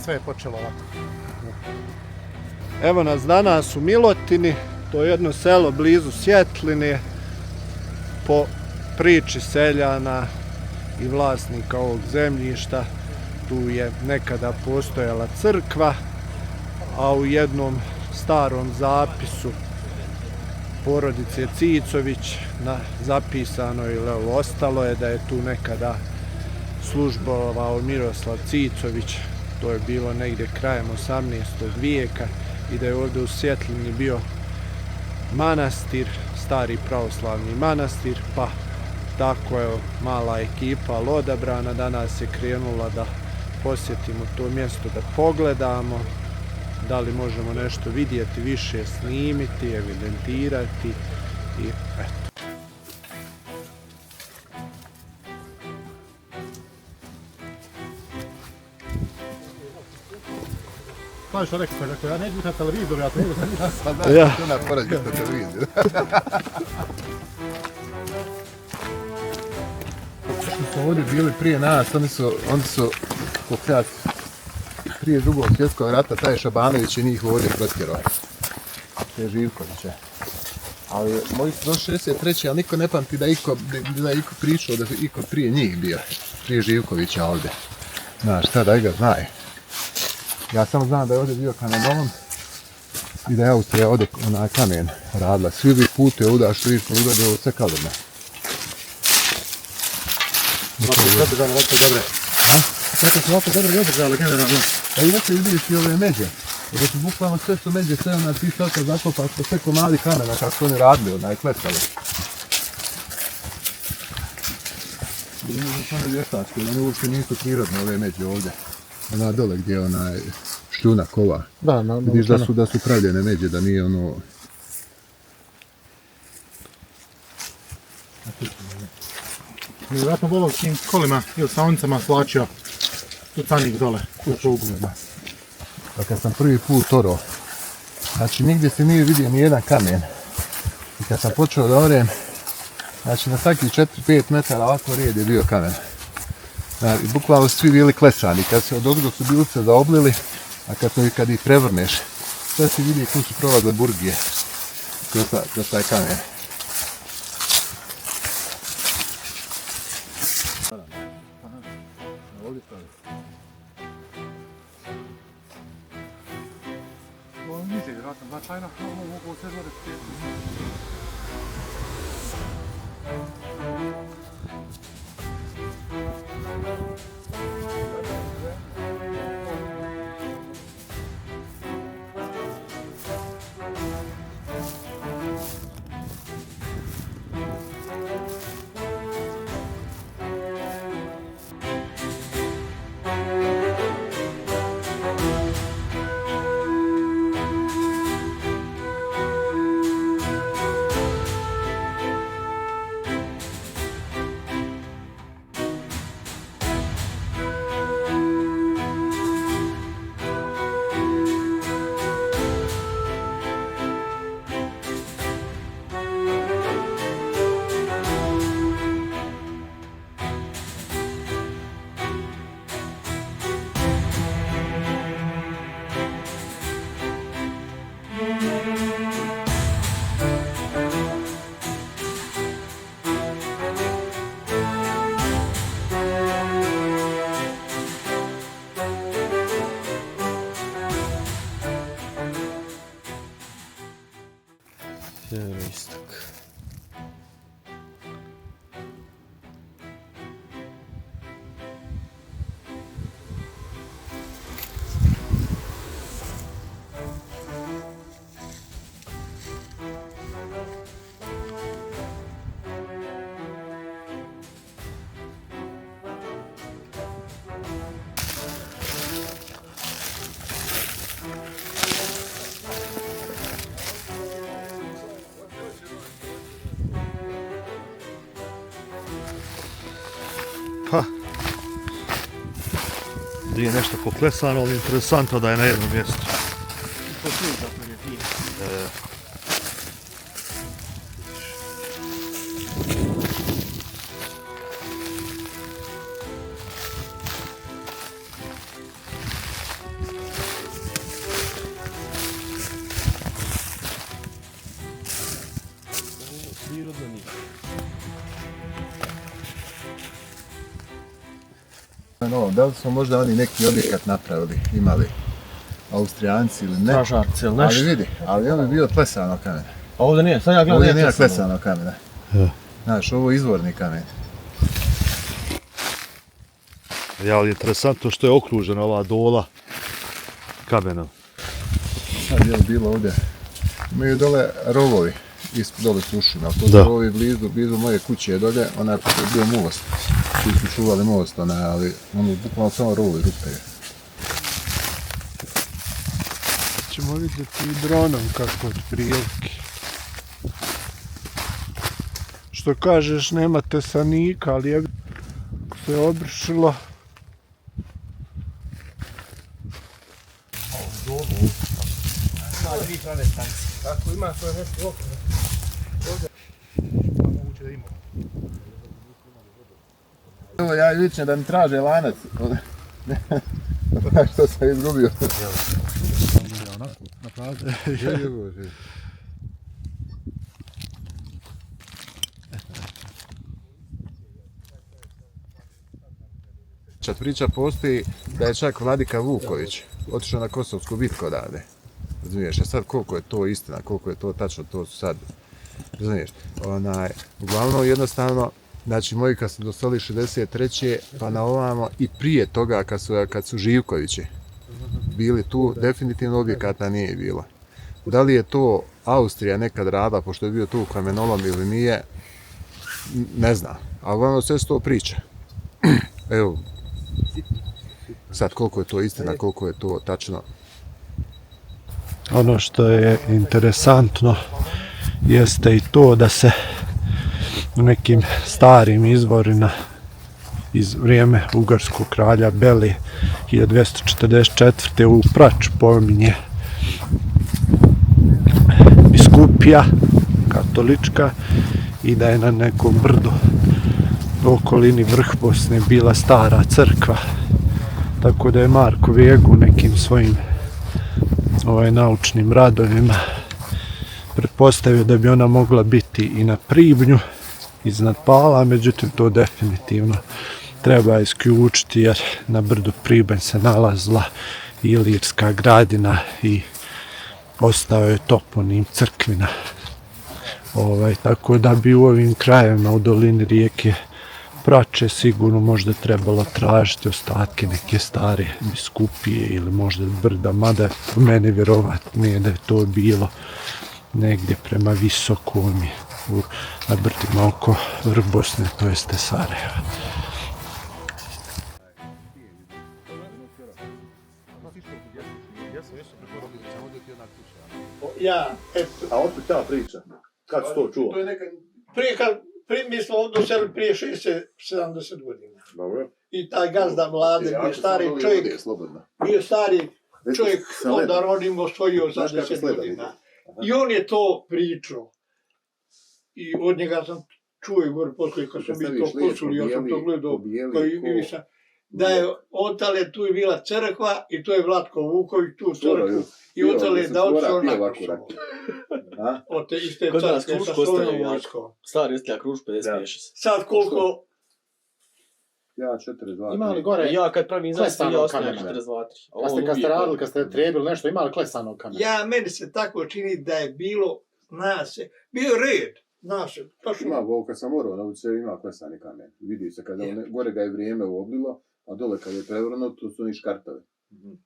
sve je počelo ovako. Evo nas danas u Milotini, to je jedno selo blizu Sjetline. Po priči seljana i vlasnika ovog zemljišta, tu je nekada postojala crkva, a u jednom starom zapisu porodice Cicović zapisano ili ostalo je da je tu nekada službovao Miroslav Cicović, to je bilo negdje krajem 18. vijeka, i da je ovdje u Sjetlini bio manastir, stari pravoslavni manastir, pa tako je mala ekipa odabrana danas je krenula da posjetimo to mjesto, da pogledamo da li možemo nešto vidjeti, više snimiti, evidentirati i eto. Pa što rekao, ja neću biti na televizoru, ja to neću sam biti. Pa da, to ne moraš biti na televiziju. Su ovdje bili prije nas, oni su pokrati prije Drugog svjetskog rata, taj Šabanović je njih ovdje protjerao. Te Živkoviće. Ali moji su došli 63. ali niko ne pamti da je iko pričao da je iko prije njih bio. Prije Živkovića ovdje. Znaš, šta da ga znaju. Ja samo znam da je ovdje bio kamenolom i da je Austrija ovdje onaj kamen radila. Svi bi pute ovdje što viš poluga ovo sve kalorne. Ovako je održalo ovako dobre. Kako su ovako dobro održalo generalno. A i ovdje vidiš i ove međe. Jer su bukvalno sve su međe, sve na ti šalka zakopa, što sve komadi kamena kako su oni radili, onaj klecali. I ono samo vještački, oni uopšte nisu prirodne ove međe ovdje. Ona dole gdje je onaj šljunak ova. Da, vidiš da su pravljene međe, da nije ono... Mi vjerojatno volao s tim kolima ili saonicama slačio tu canik dole, u prugu. Pa kad sam prvi put orao, znači nigdje se nije vidio ni jedan kamen. I kad sam počeo da orem, znači na svaki 4-5 metara ovako red je bio kamen. I bukvalno svi bili klesani, kad se od ozgo su bili se zaoblili, a kad ih prevrneš, sve se vidi kako su prolazile burgije kroz taj kamen. Sjeveroistok. Pa, gdje je nešto poklesano, ali interesantno da je na jednom mjestu. To tu zapravo je fino. No, da li smo možda oni neki objekat napravili, imali Austrijanci ili ne? Stražarci ili nešto. Ali vidi, ali on je bio klesano kamen. A ovdje nije, sad ja gledam Ovdje nije nema klesano. klesano kamena. Ja. Znaš, ovo je izvorni kamen. Ja, ali interesantno što je okružena ova dola kamenom. Sad je bilo ovdje. Imaju dole rovovi, ispod dole su ušima, ali to Da. su rovovi blizu moje kuće je dolje, onaj je bio most. Tu su čuvali most, ali ono bukvalno samo rovovi rupe. Ćemo vidjeti i dronom kako od prilike. Što kažeš, nema tesanika, ali je se obršilo. Ako ima to je nešto okno. Moguće da ima. Evo ja vidim da mi traže lanac. Znaš što sam izgubio. Na prazu. Priča postoji da je čak Vladika Vuković otišao na Kosovsku bitku odavde. Razumiješ, a sad koliko je to istina, koliko je to tačno, to su sad, razumiješ, uglavnom jednostavno, znači moji kad su dostali 63. pa na ovamo i prije toga kad su Živkovići bili tu, definitivno objekata nije bilo. Da li je to Austrija nekad rada, pošto je bio tu kamenolom ili nije, ne znam, a uglavnom sve se to priča. Evo, sad koliko je to istina, koliko je to tačno. Ono što je interesantno jeste i to da se u nekim starim izvorima iz vrijeme ugarskog kralja Beli 1244. u Prač pominje biskupija katolička i da je na nekom brdu u okolini vrh Bosne bila stara crkva. Tako da je Marko Vegu nekim svojim naučnim radovima pretpostavio da bi ona mogla biti i na Pribnju iznad Pala, međutim to definitivno treba isključiti jer na brdu Pribanj se nalazila Ilirska gradina i ostao je toponim Crkvina. Tako da bi u ovim krajevima u dolini rijeke Prače sigurno možda trebalo tražiti ostatke neke stare biskupije ili možda brda, mada meni vjerovatnije da je to bilo negdje prema Visokom na brdima oko vrh Bosne, to jeste Sarajeva. Ja, eto, A otkud ta priča? Kad si to čuo? mi smo ovdje seli prije 60-70 godina. Dobro. I taj gazda mlade, bio stari čovjek, onda on im osvojio za 10 godina. I on je to pričao. I od njega sam čuo i gore poslije kad sam mi to počuli, ja sam to gledao da je otale tu je bila crkva i to je Vlatko Vuković tu crkvu i otale da odšao na Kosovo. Od te iste crkve sa svojom vojskom. Stari istlja Kruš 55. Sad koliko... Ja 4-2. Ima li gore Ja kad pravim zaista ja ostavljam kamena? 42. Kad ste radili, kad ste trebili nešto, ima li klesanog kamena? Meni se tako čini da je bilo, bio red, Ima, kad sam morao naučiti se ima klesani kamen. Vidi se kada gore ga je vrijeme uoblilo, a dole kad je prevrno, to su oni škartove.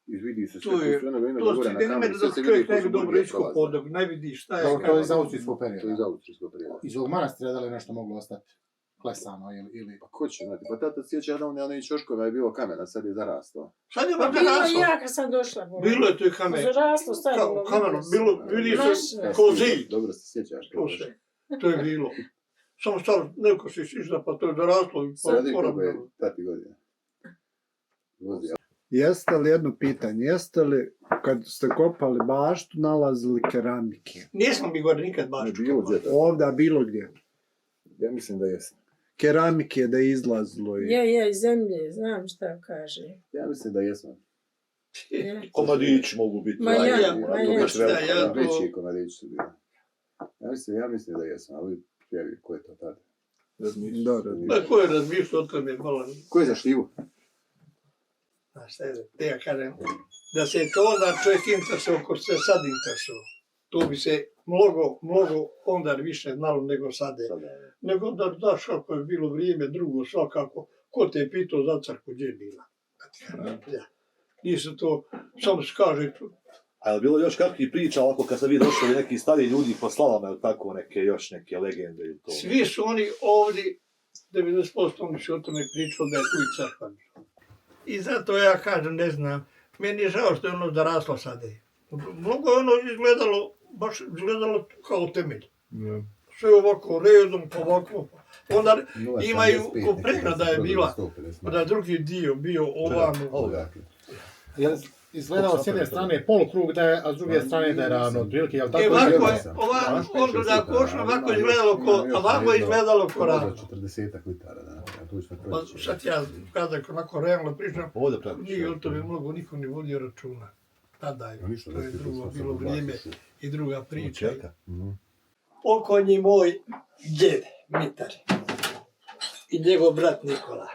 I vidi se sve to je meni da čovjek ne bi dobro iskopao dok ne vidi šta je. To je iz austrijskog To je iz perioda. austrijskog perioda. Iz ovog manastira da li je nešto moglo ostati klesano ili... Pa ko će znati? Pa tata sjeća da on i čoškova je bilo kamena, sad je zarastao. Sad je Pa možda bilo raslo. i ja kad sam došla. Bilo je to i kamen. Zaraslo, stavilo. Kameno, bilo, vidi se Naše. ko zid. Dobro se sjećaš. To je bilo. Samo stalo, neko si išla, pa to je doraslo. Sredi koliko je tati godina. Jeste li jedno pitanje, jeste li kad ste kopali baštu nalazili keramike? Nismo mi gore nikad baš čukovali. Ovdje, bilo gdje. Ja mislim da jesam. Keramike da je izlazilo i... Je, iz zemlje, znam šta kaže. Ja mislim da jesam. Je. Komadići mogu biti. Ma ja. Veći komadići su bili. Ja mislim da jesam, ali pjevi, ko je to tada? Dobro. Da, ko je razmišljao o tome malo? Ko je za šljivu? Znaš, te ja kažem, da se to onda čovjek interesovao ko se sad interesovao. To bi se mnogo onda više znalo nego sada. Nego da znaš kako je bilo vrijeme drugo svakako. Ko te je pitao za crkvu, gdje je bila? Ja. Nisu to, samo se kaže... A je bilo još kakvih priča, ovako kad ste vi došli neki stari ljudi po slavama, ili tako još neke legende ili to? Svi su oni ovdje, 90% oni su o tome pričali da je tu i crkva. I zato ja kažem, ne znam, meni je žao što je ono zaraslo sada. Mnogo je ono izgledalo, baš izgledalo kao temelj. Sve ovako redom, ovako. Onda imaju, ko pregrada je bila, da je drugi dio bio ovamo. Je izgledalo s jedne strane polukrug, a s druge strane da je ravno, otprilike, jel tako? Onda da košno ovako izgledalo ko ravno. 40 litara, da. Sad ja kada onako realno pričam, nije o tome mnogo niko ne vodio računa. Tada je, to je drugo bilo vrijeme i druga priča. Pokojni moj djed Mitar i njegov brat Nikola.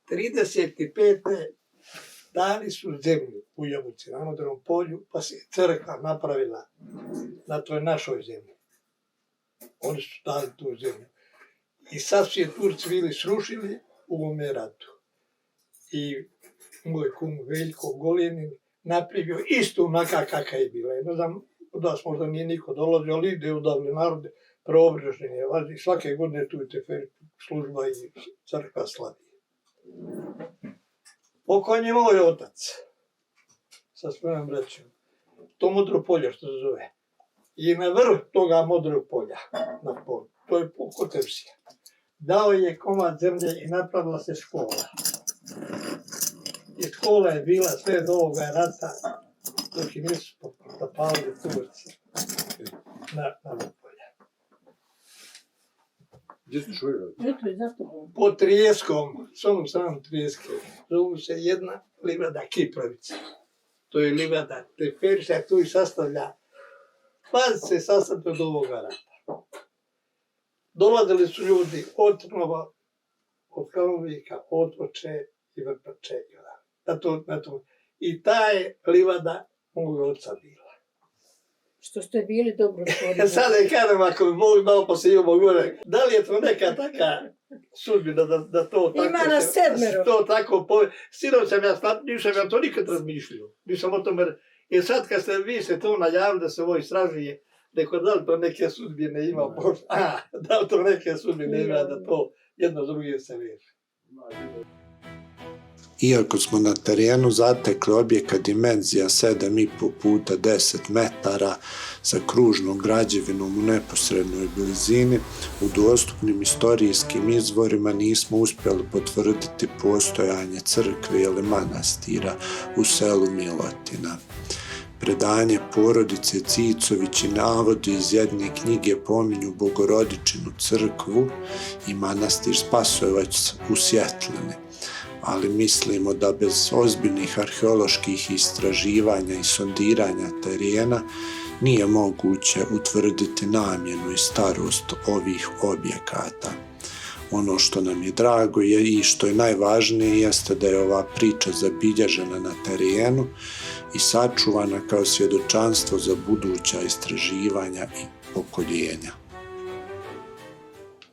35. dali su zemlju u Jabuci, na Modrenom polju, pa se crkva napravila na toj našoj zemlji. Oni su dali tu zemlju. I sad su je Turci bili srušili u ovome ratu. I moj kum Veljko Goljenin napravio istu onaka kakva je bila. Ne znam da se možda nije niko dolazio, ali ide odavle narode preobraženje. Svake godine tu je tefer služba i crkva slavi. Pokojni je moj otac, sa svojom braćom, to Modro polje što se zove. I na vrh toga Modrog polja, na polju, to je Kotevsija. Dao je komad zemlje i napravila se škola. I škola je bila sve do ovoga rata, dok i nisu zapalili Turci na polja. Gdje su šuljeli? Po Trijeskom, samo Trijeske, zovu se jedna livada Kipravica. To je livada Teferiša, tu i sastavlja, pa se sastavlja od ovoga rata. Dolazili su ljudi od Trnova, od Kalovika, od Oče i Vrpače. I ta je livada moga oca bila. Što ste bili dobro stvorili. Sada je kažem, ako bi mogli malo posijemo gore, da li je to neka taka sudbina da to tako... Ima nas 7. To tako pove... Sinoć sam nisam ja to nikad razmišljao. Nisam o tome... I sad kad ste vi se to najavili da se ovo istražuje, neko da li to neke sudbine ima, da li to neke sudbine ima, da to jedno druge se veže. Iako smo na terenu zatekli objekat dimenzija 7,5 puta 10 metara sa kružnom građevinom u neposrednoj blizini, u dostupnim istorijskim izvorima nismo uspjeli potvrditi postojanje crkve ili manastira u selu Milotina. Predanje porodice Cicovići navodi iz jedne knjige pominju Bogorodičinu crkvu i manastir Spasojevac u Sjetlini, ali mislimo da bez ozbiljnih arheoloških istraživanja i sondiranja terena nije moguće utvrditi namjenu i starost ovih objekata. Ono što nam je drago i što je najvažnije jeste da je ova priča zabilježena na terenu i sačuvana kao svjedočanstvo za buduća istraživanja i pokoljenja.